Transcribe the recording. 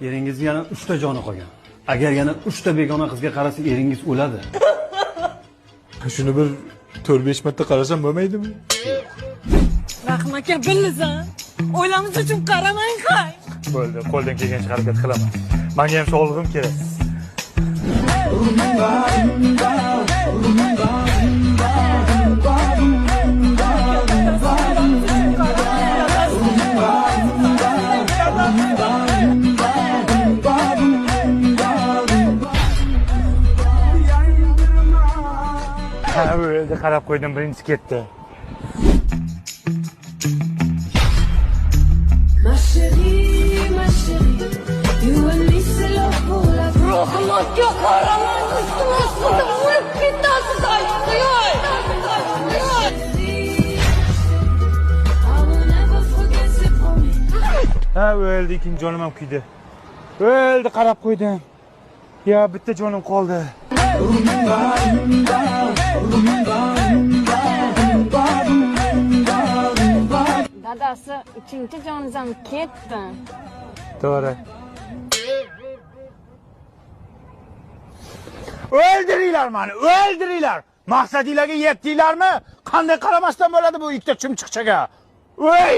Eringizga yana 3 ta joni qolgan. Agar yana 3 ta begona qizga qarasa, eringiz o'ladi. Shuni bir 4-5 marta qarasam bo'lmaydimi? Rahim aka, bilsan, o'ylamiz uchun qaramang qay. Bo'ldi, qo'ldan kelgancha harakat qilaman. Menga ham sog'lig'im kerak. Ha, o'ldi, qarab qo'ydim, birinchi ketdi. Ruhimizga qaramang, ustimizga o'lib ketasiz aytqo'y. Ha, o'ldi, ikkinchi jonim ham kuydi. O'ldi, qarab qo'ydim. Ya, bitta jonim qoldi. Dadasi, uchinchi jonizam ketdi. To'g'ri. O'ldiringlar meni, o'ldiringlar. Maqsadinglarga yetdinglarmi? Qanday qaramasdan bo'ladi bu ikkita chumchuqchaga? Voy!